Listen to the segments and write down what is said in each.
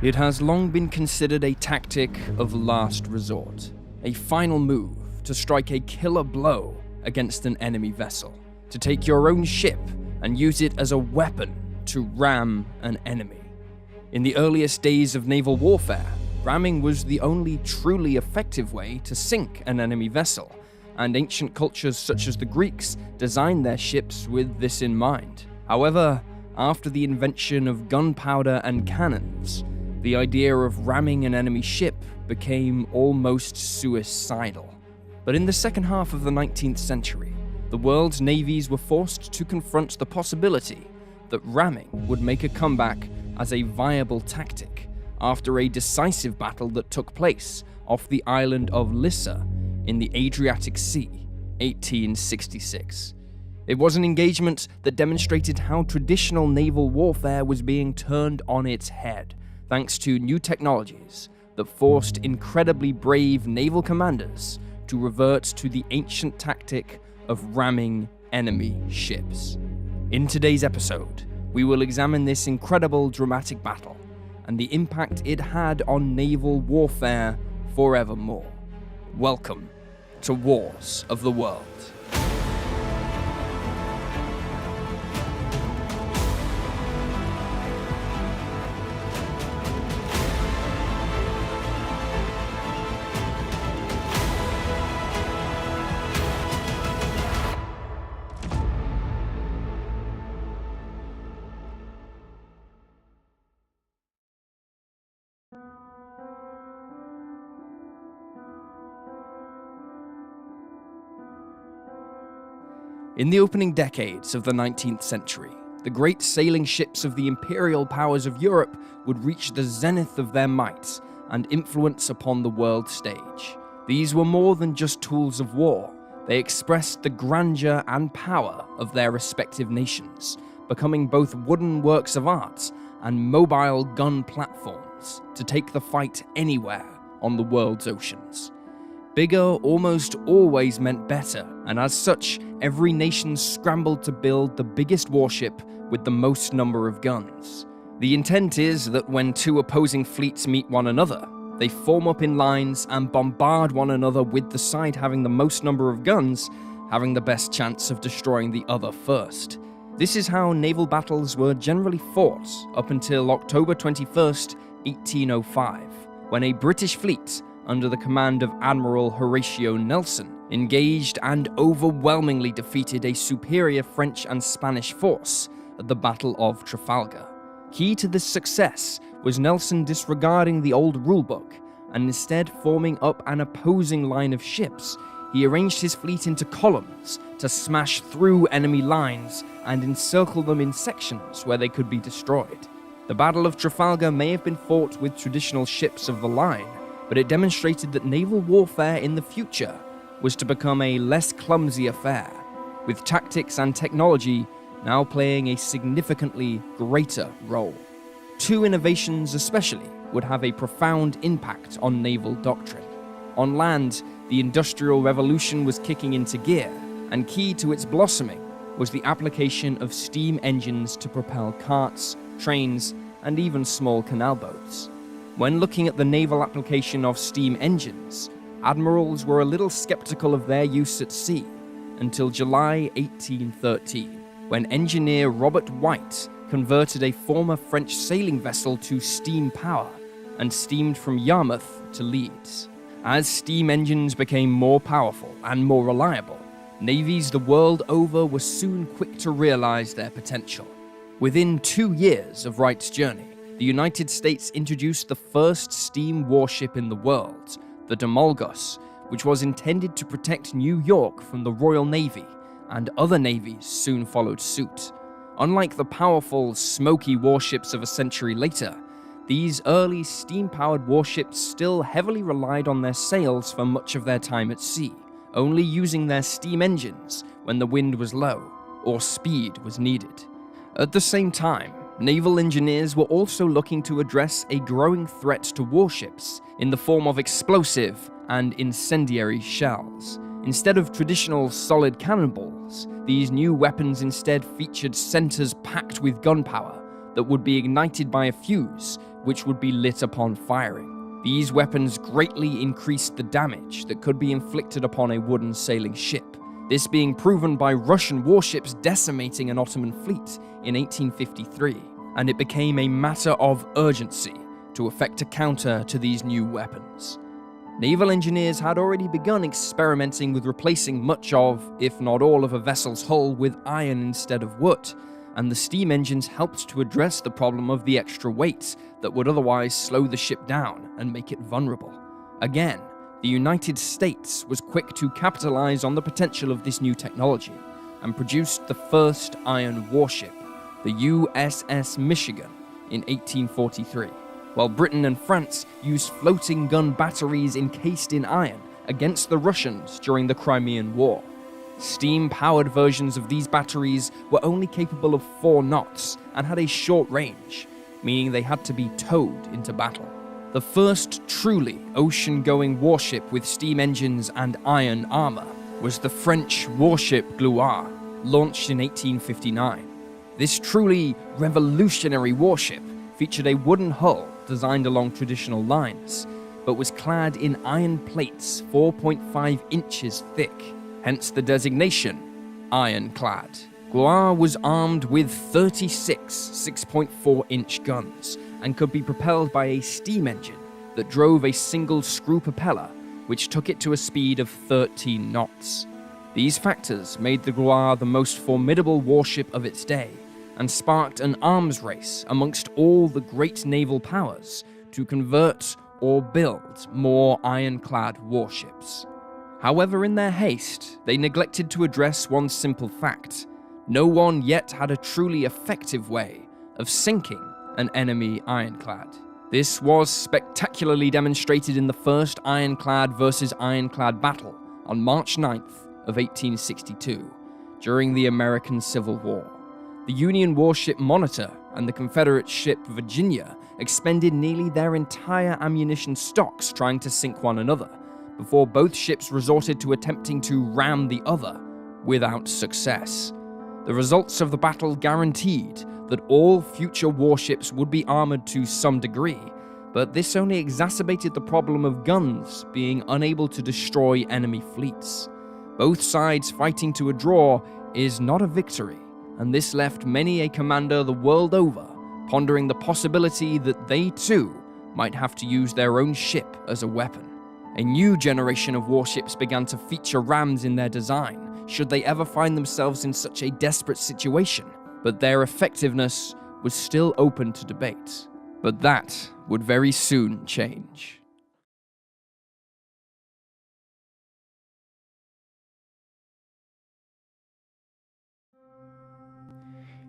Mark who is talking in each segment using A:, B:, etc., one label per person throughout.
A: It has long been considered a tactic of last resort, a final move to strike a killer blow against an enemy vessel, to take your own ship and use it as a weapon to ram an enemy. In the earliest days of naval warfare, ramming was the only truly effective way to sink an enemy vessel, and ancient cultures such as the Greeks designed their ships with this in mind. However, after the invention of gunpowder and cannons, the idea of ramming an enemy ship became almost suicidal. But in the second half of the 19th century, the world's navies were forced to confront the possibility that ramming would make a comeback as a viable tactic after a decisive battle that took place off the island of Lissa in the Adriatic Sea, 1866. It was an engagement that demonstrated how traditional naval warfare was being turned on its head, thanks to new technologies that forced incredibly brave naval commanders to revert to the ancient tactic of ramming enemy ships. In today's episode, we will examine this incredible dramatic battle and the impact it had on naval warfare forevermore. Welcome to Wars of the World. In the opening decades of the 19th century, the great sailing ships of the imperial powers of Europe would reach the zenith of their might and influence upon the world stage. These were more than just tools of war. They expressed the grandeur and power of their respective nations, becoming both wooden works of art and mobile gun platforms to take the fight anywhere on the world's oceans. Bigger almost always meant better, and as such, every nation scrambled to build the biggest warship with the most number of guns. The intent is that when two opposing fleets meet one another, they form up in lines and bombard one another, with the side having the most number of guns having the best chance of destroying the other first. This is how naval battles were generally fought up until October 21st, 1805, when a British fleet under the command of Admiral Horatio Nelson engaged and overwhelmingly defeated a superior French and Spanish force at the Battle of Trafalgar. Key to this success was Nelson disregarding the old rulebook and instead forming up an opposing line of ships. He arranged his fleet into columns to smash through enemy lines and encircle them in sections where they could be destroyed. The Battle of Trafalgar may have been fought with traditional ships of the line, but it demonstrated that naval warfare in the future was to become a less clumsy affair, with tactics and technology now playing a significantly greater role. Two innovations especially would have a profound impact on naval doctrine. On land, the Industrial Revolution was kicking into gear, and key to its blossoming was the application of steam engines to propel carts, trains, and even small canal boats. When looking at the naval application of steam engines, admirals were a little skeptical of their use at sea until July 1813, when engineer Robert White converted a former French sailing vessel to steam power and steamed from Yarmouth to Leeds. As steam engines became more powerful and more reliable, navies the world over were soon quick to realize their potential. Within 2 years of Wright's journey, the United States introduced the first steam warship in the world, the Demolgos, which was intended to protect New York from the Royal Navy, and other navies soon followed suit. Unlike the powerful, smoky warships of a century later, these early steam-powered warships still heavily relied on their sails for much of their time at sea, only using their steam engines when the wind was low or speed was needed. At the same time, naval engineers were also looking to address a growing threat to warships in the form of explosive and incendiary shells. Instead of traditional solid cannonballs, these new weapons instead featured centers packed with gunpowder that would be ignited by a fuse, which would be lit upon firing. These weapons greatly increased the damage that could be inflicted upon a wooden sailing ship, this being proven by Russian warships decimating an Ottoman fleet in 1853, and it became a matter of urgency to effect a counter to these new weapons. Naval engineers had already begun experimenting with replacing much of, if not all of a vessel's hull with iron instead of wood, and the steam engines helped to address the problem of the extra weight that would otherwise slow the ship down and make it vulnerable. Again, the United States was quick to capitalize on the potential of this new technology and produced the first iron warship, the USS Michigan, in 1843, while Britain and France used floating gun batteries encased in iron against the Russians during the Crimean War. Steam-powered versions of these batteries were only capable of 4 knots and had a short range, meaning they had to be towed into battle. The first truly ocean-going warship with steam engines and iron armor was the French warship Gloire, launched in 1859. This truly revolutionary warship featured a wooden hull designed along traditional lines, but was clad in iron plates 4.5 inches thick, hence the designation, ironclad. Gloire was armed with 36 6.4-inch guns and could be propelled by a steam engine that drove a single screw propeller, which took it to a speed of 13 knots. These factors made the Gloire the most formidable warship of its day, and sparked an arms race amongst all the great naval powers to convert or build more ironclad warships. However, in their haste, they neglected to address one simple fact: no one yet had a truly effective way of sinking an enemy ironclad. This was spectacularly demonstrated in the first ironclad versus ironclad battle on March 9th of 1862, during the American Civil War. The Union warship Monitor and the Confederate ship Virginia expended nearly their entire ammunition stocks trying to sink one another, before both ships resorted to attempting to ram the other, without success. The results of the battle guaranteed that all future warships would be armored to some degree, but this only exacerbated the problem of guns being unable to destroy enemy fleets. Both sides fighting to a draw is not a victory, and this left many a commander the world over pondering the possibility that they too might have to use their own ship as a weapon. A new generation of warships began to feature rams in their design, should they ever find themselves in such a desperate situation, but their effectiveness was still open to debate. But that would very soon change.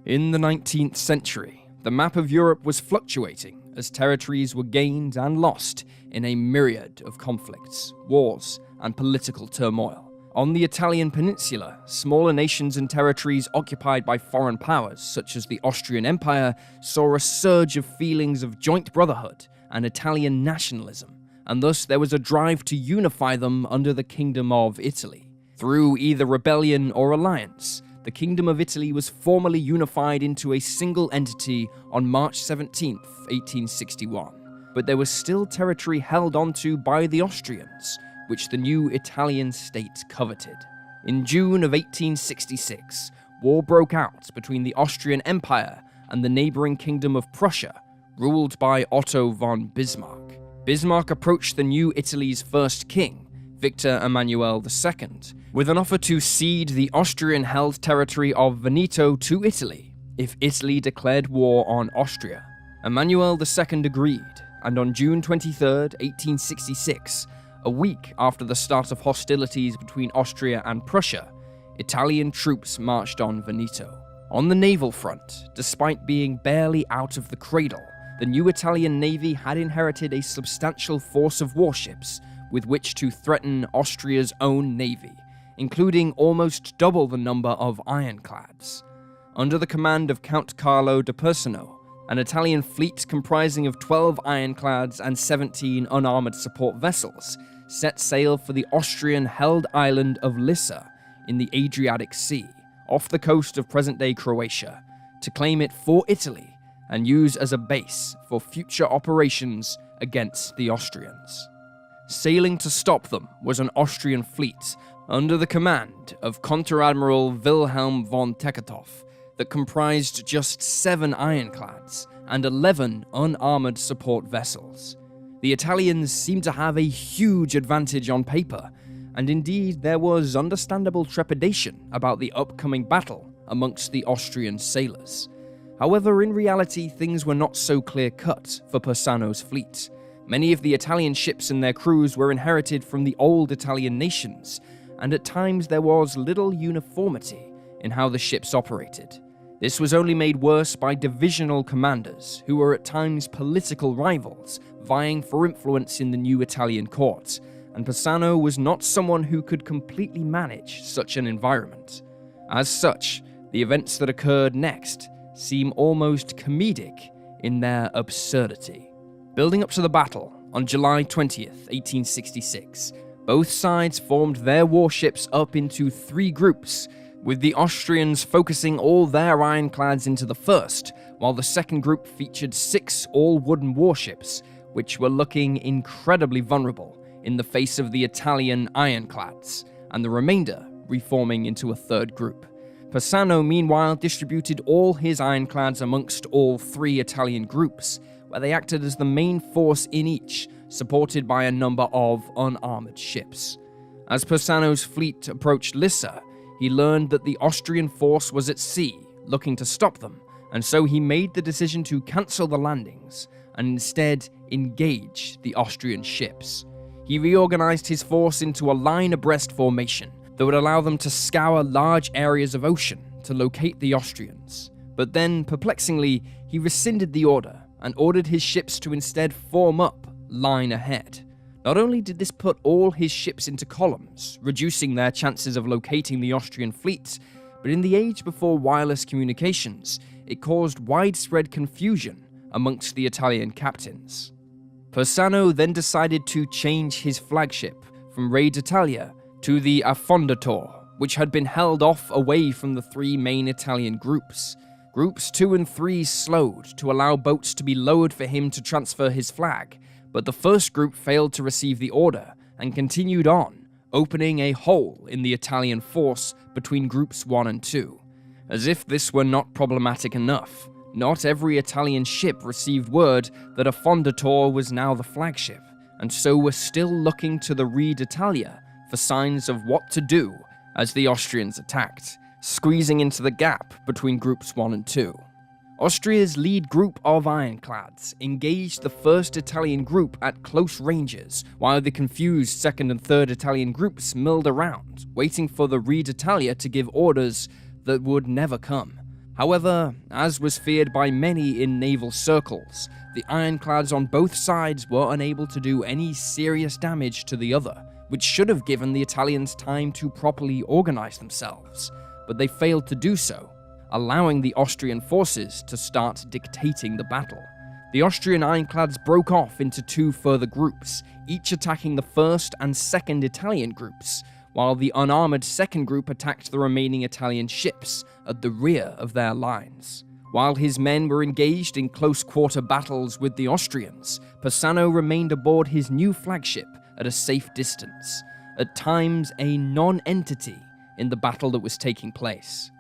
A: In the 19th century, the map of Europe was fluctuating as territories were gained and lost in a myriad of conflicts, wars, and political turmoil. On the Italian peninsula, smaller nations and territories occupied by foreign powers, such as the Austrian Empire, saw a surge of feelings of joint brotherhood and Italian nationalism, and thus there was a drive to unify them under the Kingdom of Italy. Through either rebellion or alliance, the Kingdom of Italy was formally unified into a single entity on March 17, 1861. But there was still territory held onto by the Austrians, which the new Italian state coveted. In June of 1866, war broke out between the Austrian Empire and the neighboring Kingdom of Prussia, ruled by Otto von Bismarck. Bismarck approached the new Italy's first king, Victor Emmanuel II, with an offer to cede the Austrian-held territory of Veneto to Italy if Italy declared war on Austria. Emmanuel II agreed, and on June 23, 1866, a week after the start of hostilities between Austria and Prussia, Italian troops marched on Veneto. On the naval front, despite being barely out of the cradle, the new Italian navy had inherited a substantial force of warships with which to threaten Austria's own navy, including almost double the number of ironclads. Under the command of Count Carlo di Persano, an Italian fleet comprising of 12 ironclads and 17 unarmored support vessels set sail for the Austrian-held island of Lissa in the Adriatic Sea, off the coast of present-day Croatia, to claim it for Italy and use as a base for future operations against the Austrians. Sailing to stop them was an Austrian fleet under the command of Conter-Admiral Wilhelm von Tecketow that comprised just 7 ironclads and 11 unarmored support vessels. The Italians seemed to have a huge advantage on paper, and indeed there was understandable trepidation about the upcoming battle amongst the Austrian sailors. However, in reality, things were not so clear-cut for Persano's fleet. Many of the Italian ships and their crews were inherited from the old Italian nations, and at times there was little uniformity in how the ships operated. This was only made worse by divisional commanders, who were at times political rivals, vying for influence in the new Italian court, and Persano was not someone who could completely manage such an environment. As such, the events that occurred next seem almost comedic in their absurdity. Building up to the battle, on July 20th, 1866, both sides formed their warships up into 3 groups, with the Austrians focusing all their ironclads into the first, while the second group featured 6 all-wooden warships, which were looking incredibly vulnerable in the face of the Italian ironclads, and the remainder reforming into a third group. Persano, meanwhile, distributed all his ironclads amongst all 3 Italian groups, where they acted as the main force in each, supported by a number of unarmored ships. As Persano's fleet approached Lissa, he learned that the Austrian force was at sea, looking to stop them, and so he made the decision to cancel the landings and instead engage the Austrian ships. He reorganized his force into a line abreast formation that would allow them to scour large areas of ocean to locate the Austrians. But then, perplexingly, he rescinded the order and ordered his ships to instead form up line ahead. Not only did this put all his ships into columns, reducing their chances of locating the Austrian fleet, but in the age before wireless communications, it caused widespread confusion amongst the Italian captains. Persano then decided to change his flagship from Re d'Italia to the Affondatore, which had been held off away from the 3 main Italian groups. Groups 2 and 3 slowed to allow boats to be lowered for him to transfer his flag, but the first group failed to receive the order and continued on, opening a hole in the Italian force between groups 1 and 2. As if this were not problematic enough, not every Italian ship received word that Affondatore was now the flagship, and so were still looking to the Re d'Italia for signs of what to do as the Austrians attacked, squeezing into the gap between groups 1 and 2. Austria's lead group of ironclads engaged the first Italian group at close ranges, while the confused second and third Italian groups milled around, waiting for the Re d'Italia to give orders that would never come. However, as was feared by many in naval circles, the ironclads on both sides were unable to do any serious damage to the other, which should have given the Italians time to properly organize themselves, but they failed to do so, allowing the Austrian forces to start dictating the battle. The Austrian ironclads broke off into 2 further groups, each attacking the first and second Italian groups, while the unarmored second group attacked the remaining Italian ships at the rear of their lines. While his men were engaged in close-quarter battles with the Austrians, Persano remained aboard his new flagship at a safe distance, at times a non-entity in the battle that was taking place.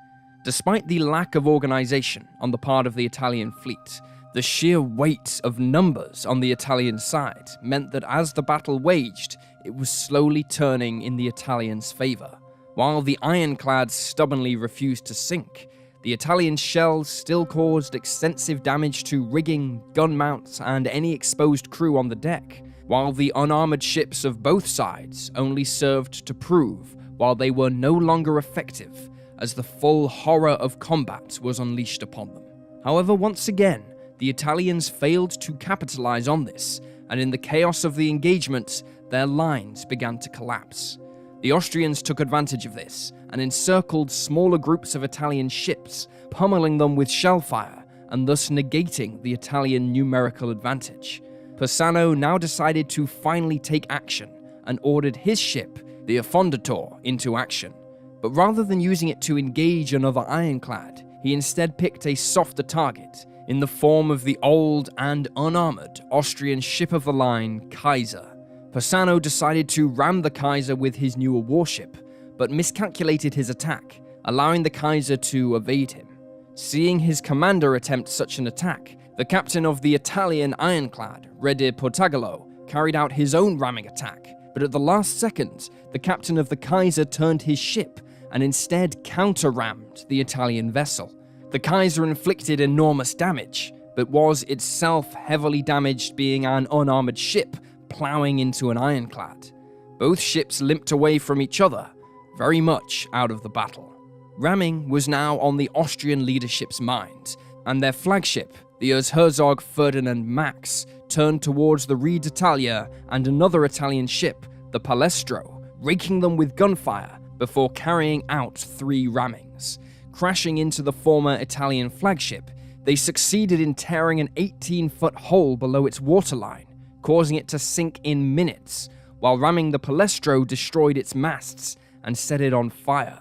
A: Despite the lack of organization on the part of the Italian fleet, the sheer weight of numbers on the Italian side meant that as the battle waged, it was slowly turning in the Italians' favor. While the ironclads stubbornly refused to sink, the Italian shells still caused extensive damage to rigging, gun mounts, and any exposed crew on the deck, while the unarmored ships of both sides only served to prove while they were no longer effective, as the full horror of combat was unleashed upon them. However, once again, the Italians failed to capitalize on this, and in the chaos of the engagement, their lines began to collapse. The Austrians took advantage of this and encircled smaller groups of Italian ships, pummeling them with shellfire and thus negating the Italian numerical advantage. Persano now decided to finally take action and ordered his ship, the Affondatore, into action. But rather than using it to engage another ironclad, he instead picked a softer target, in the form of the old and unarmored Austrian ship-of-the-line Kaiser. Persano decided to ram the Kaiser with his newer warship, but miscalculated his attack, allowing the Kaiser to evade him. Seeing his commander attempt such an attack, the captain of the Italian ironclad, Re di Portagalo, carried out his own ramming attack, but at the last second, the captain of the Kaiser turned his ship and instead counter-rammed the Italian vessel. The Kaiser inflicted enormous damage, but was itself heavily damaged, being an unarmored ship plowing into an ironclad. Both ships limped away from each other, very much out of the battle. Ramming was now on the Austrian leadership's mind, and their flagship, the Erzherzog Ferdinand Max, turned towards the Re d'Italia and another Italian ship, the Palestro, raking them with gunfire before carrying out 3 rammings. Crashing into the former Italian flagship, they succeeded in tearing an 18-foot hole below its waterline, causing it to sink in minutes, while ramming the Palestro destroyed its masts and set it on fire.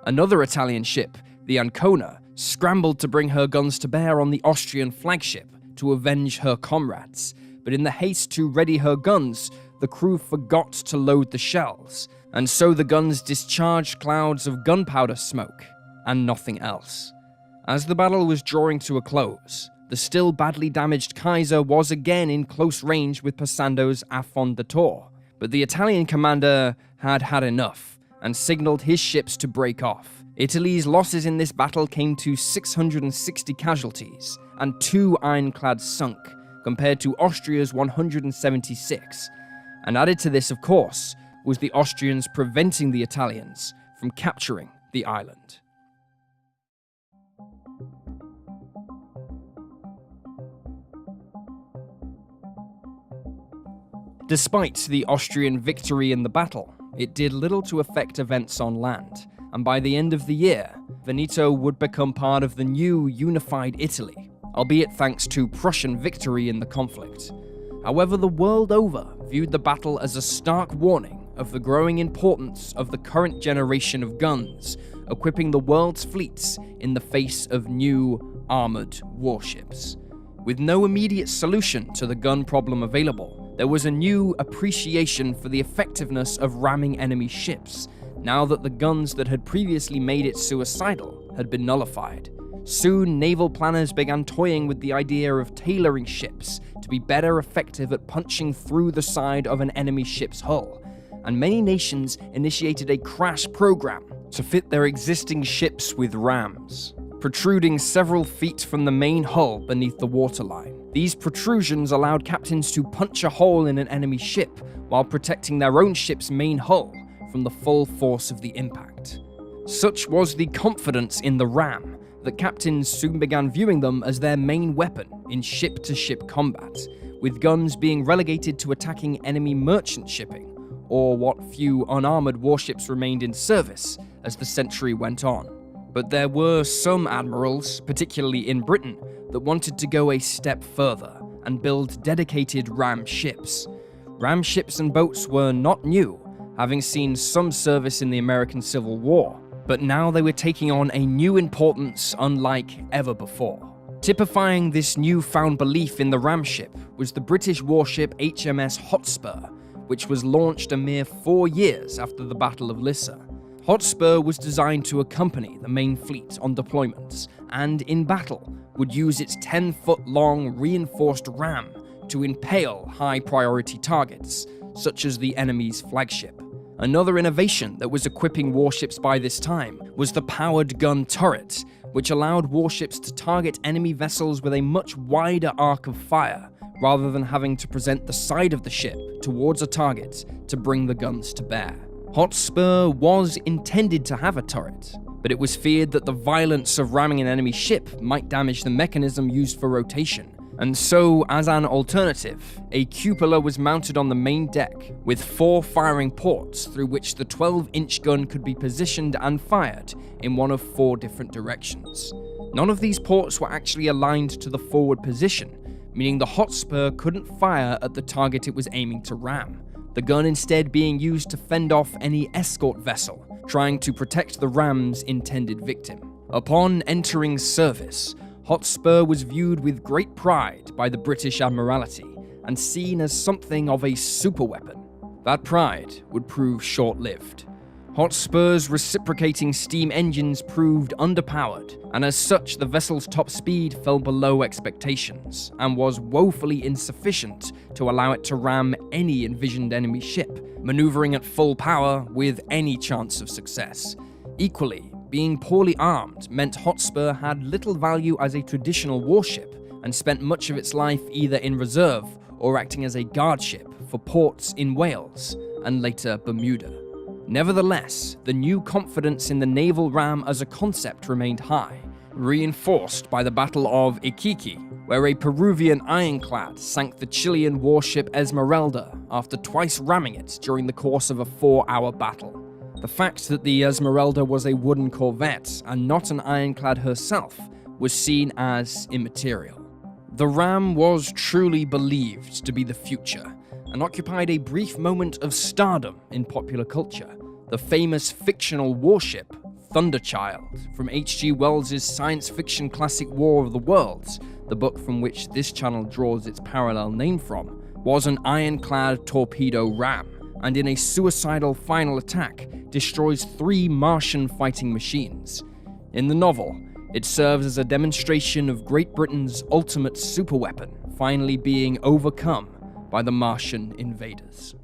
A: Another Italian ship, the Ancona, scrambled to bring her guns to bear on the Austrian flagship to avenge her comrades, but in the haste to ready her guns, the crew forgot to load the shells, and so the guns discharged clouds of gunpowder smoke, and nothing else. As the battle was drawing to a close, the still badly damaged Kaiser was again in close range with Persando's Affondatore, but the Italian commander had had enough, and signaled his ships to break off. Italy's losses in this battle came to 660 casualties, and 2 ironclads sunk, compared to Austria's 176. And added to this, of course, was the Austrians preventing the Italians from capturing the island. Despite the Austrian victory in the battle, it did little to affect events on land, and by the end of the year, Veneto would become part of the new unified Italy, albeit thanks to Prussian victory in the conflict. However, the world over viewed the battle as a stark warning of the growing importance of the current generation of guns, equipping the world's fleets in the face of new armored warships. With no immediate solution to the gun problem available, there was a new appreciation for the effectiveness of ramming enemy ships, now that the guns that had previously made it suicidal had been nullified. Soon, naval planners began toying with the idea of tailoring ships to be better effective at punching through the side of an enemy ship's hull, and many nations initiated a crash program to fit their existing ships with rams, protruding several feet from the main hull beneath the waterline. These protrusions allowed captains to punch a hole in an enemy ship while protecting their own ship's main hull from the full force of the impact. Such was the confidence in the ram that captains soon began viewing them as their main weapon in ship-to-ship combat, with guns being relegated to attacking enemy merchant shipping, or what few unarmored warships remained in service as the century went on. But there were some admirals, particularly in Britain, that wanted to go a step further and build dedicated ram ships. Ram ships and boats were not new, having seen some service in the American Civil War, but now they were taking on a new importance unlike ever before. Typifying this newfound belief in the ram ship was the British warship HMS Hotspur, which was launched a mere 4 years after the Battle of Lissa. Hotspur was designed to accompany the main fleet on deployments, and in battle would use its 10-foot-long reinforced ram to impale high-priority targets, such as the enemy's flagship. Another innovation that was equipping warships by this time was the powered gun turret, which allowed warships to target enemy vessels with a much wider arc of fire, rather than having to present the side of the ship towards a target to bring the guns to bear. Hotspur was intended to have a turret, but it was feared that the violence of ramming an enemy ship might damage the mechanism used for rotation, and so, as an alternative, a cupola was mounted on the main deck, with 4 firing ports through which the 12-inch gun could be positioned and fired in one of 4 different directions. None of these ports were actually aligned to the forward position, meaning the Hotspur couldn't fire at the target it was aiming to ram, the gun instead being used to fend off any escort vessel trying to protect the ram's intended victim. Upon entering service, Hotspur was viewed with great pride by the British Admiralty and seen as something of a superweapon. That pride would prove short-lived. Hotspur's reciprocating steam engines proved underpowered, and as such the vessel's top speed fell below expectations and was woefully insufficient to allow it to ram any envisioned enemy ship, maneuvering at full power with any chance of success. Equally, being poorly armed meant Hotspur had little value as a traditional warship and spent much of its life either in reserve or acting as a guard ship for ports in Wales and later Bermuda. Nevertheless, the new confidence in the naval ram as a concept remained high, reinforced by the Battle of Iquique, where a Peruvian ironclad sank the Chilean warship Esmeralda after twice ramming it during the course of a 4-hour battle. The fact that the Esmeralda was a wooden corvette and not an ironclad herself was seen as immaterial. The ram was truly believed to be the future, and occupied a brief moment of stardom in popular culture. The famous fictional warship, Thunderchild, from H.G. Wells' science fiction classic War of the Worlds, the book from which this channel draws its parallel name from, was an ironclad torpedo ram, and in a suicidal final attack, destroys 3 Martian fighting machines. In the novel, it serves as a demonstration of Great Britain's ultimate superweapon finally being overcome by the Martian invaders.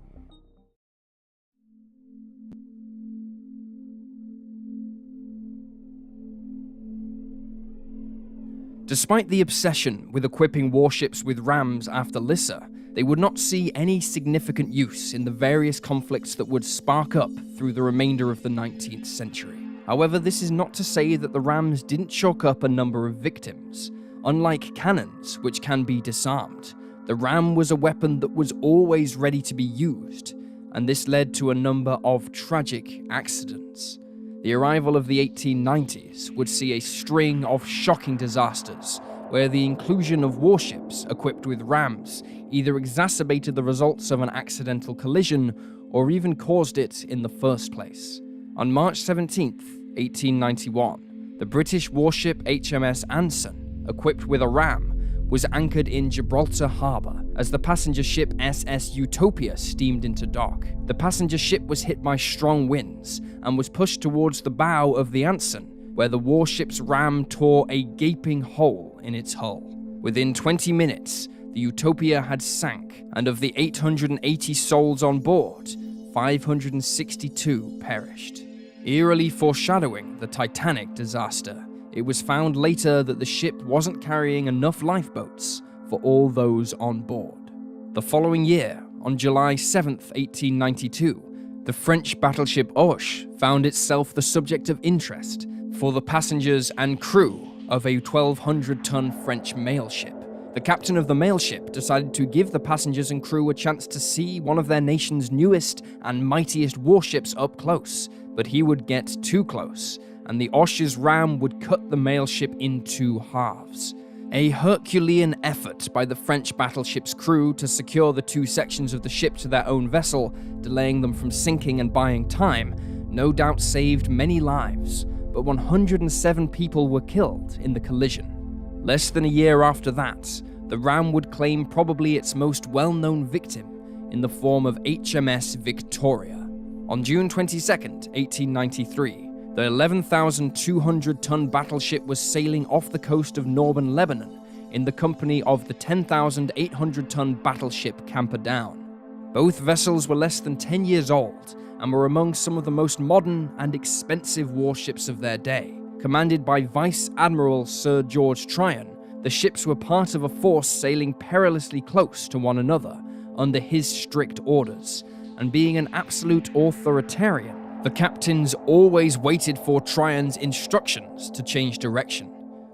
A: Despite the obsession with equipping warships with rams after Lissa, they would not see any significant use in the various conflicts that would spark up through the remainder of the 19th century. However, this is not to say that the rams didn't chalk up a number of victims. Unlike cannons, which can be disarmed, the ram was a weapon that was always ready to be used, and this led to a number of tragic accidents. The arrival of the 1890s would see a string of shocking disasters, where the inclusion of warships equipped with rams either exacerbated the results of an accidental collision or even caused it in the first place. On March 17, 1891, the British warship HMS Anson, equipped with a ram, was anchored in Gibraltar Harbour as the passenger ship SS Utopia steamed into dock. The passenger ship was hit by strong winds and was pushed towards the bow of the Anson, where the warship's ram tore a gaping hole in its hull. Within 20 minutes, the Utopia had sank, and of the 880 souls on board, 562 perished. Eerily foreshadowing the Titanic disaster, it was found later that the ship wasn't carrying enough lifeboats for all those on board. The following year, on July 7, 1892, the French battleship Auch found itself the subject of interest for the passengers and crew of a 1,200-ton French mail ship. The captain of the mail ship decided to give the passengers and crew a chance to see one of their nation's newest and mightiest warships up close, but he would get too close, and the Auch's ram would cut the mail ship in 2 halves. A Herculean effort by the French battleship's crew to secure the 2 sections of the ship to their own vessel, delaying them from sinking and buying time, no doubt saved many lives, but 107 people were killed in the collision. Less than a year after that, the ram would claim probably its most well-known victim in the form of HMS Victoria. On June 22, 1893, the 11,200-ton battleship was sailing off the coast of northern Lebanon in the company of the 10,800-ton battleship Camperdown. Both vessels were less than 10 years old and were among some of the most modern and expensive warships of their day. Commanded by Vice Admiral Sir George Tryon, the ships were part of a force sailing perilously close to one another under his strict orders, and being an absolute authoritarian, the captains always waited for Tryon's instructions to change direction.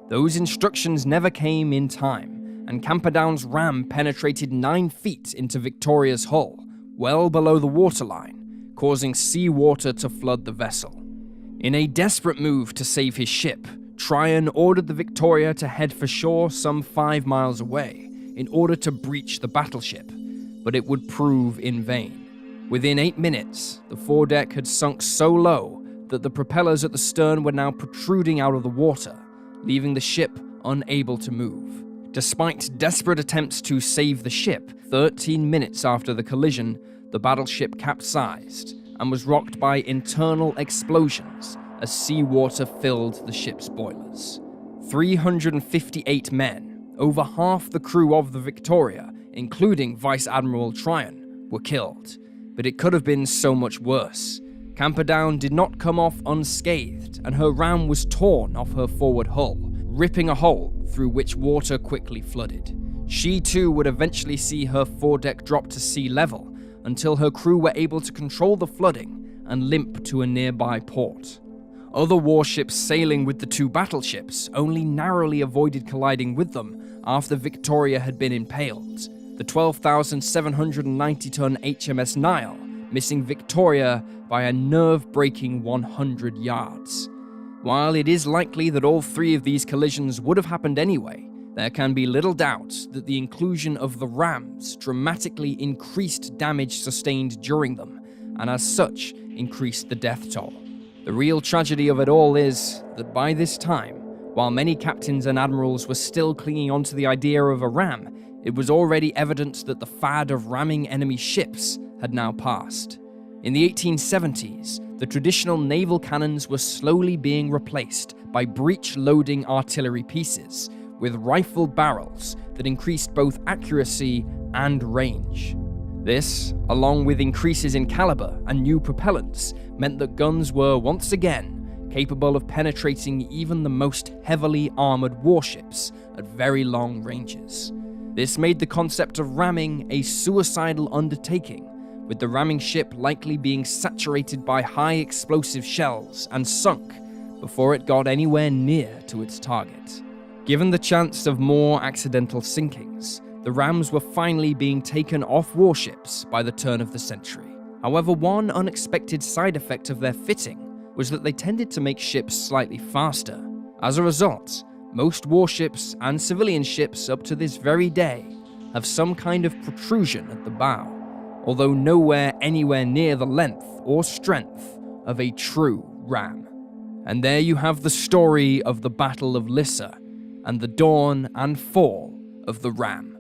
A: Those instructions never came in time, and Camperdown's ram penetrated 9 feet into Victoria's hull, well below the waterline, causing seawater to flood the vessel. In a desperate move to save his ship, Tryon ordered the Victoria to head for shore some 5 miles away in order to breach the battleship, but it would prove in vain. Within 8 minutes, the foredeck had sunk so low that the propellers at the stern were now protruding out of the water, leaving the ship unable to move. Despite desperate attempts to save the ship, 13 minutes after the collision, the battleship capsized and was rocked by internal explosions as seawater filled the ship's boilers. 358 men, over half the crew of the Victoria, including Vice Admiral Tryon, were killed. But it could have been so much worse. Camperdown did not come off unscathed, and her ram was torn off her forward hull, ripping a hole through which water quickly flooded. She too would eventually see her foredeck drop to sea level until her crew were able to control the flooding and limp to a nearby port. Other warships sailing with the two battleships only narrowly avoided colliding with them after Victoria had been impaled. The 12,790-ton HMS Nile missing Victoria by a nerve-breaking 100 yards. While it is likely that all three of these collisions would have happened anyway, there can be little doubt that the inclusion of the rams dramatically increased damage sustained during them, and as such, increased the death toll. The real tragedy of it all is that by this time, while many captains and admirals were still clinging onto the idea of a ram, it was already evident that the fad of ramming enemy ships had now passed. In the 1870s, the traditional naval cannons were slowly being replaced by breech-loading artillery pieces with rifle barrels that increased both accuracy and range. This, along with increases in caliber and new propellants, meant that guns were once again capable of penetrating even the most heavily armored warships at very long ranges. This made the concept of ramming a suicidal undertaking, with the ramming ship likely being saturated by high explosive shells and sunk before it got anywhere near to its target. Given the chance of more accidental sinkings, the rams were finally being taken off warships by the turn of the century. However, one unexpected side effect of their fitting was that they tended to make ships slightly faster. As a result, most warships and civilian ships up to this very day have some kind of protrusion at the bow, although nowhere anywhere near the length or strength of a true ram. And there you have the story of the Battle of Lissa and the dawn and fall of the ram.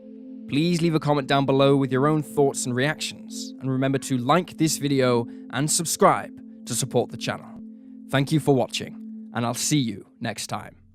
A: Please leave a comment down below with your own thoughts and reactions, and remember to like this video and subscribe to support the channel. Thank you for watching, and I'll see you next time.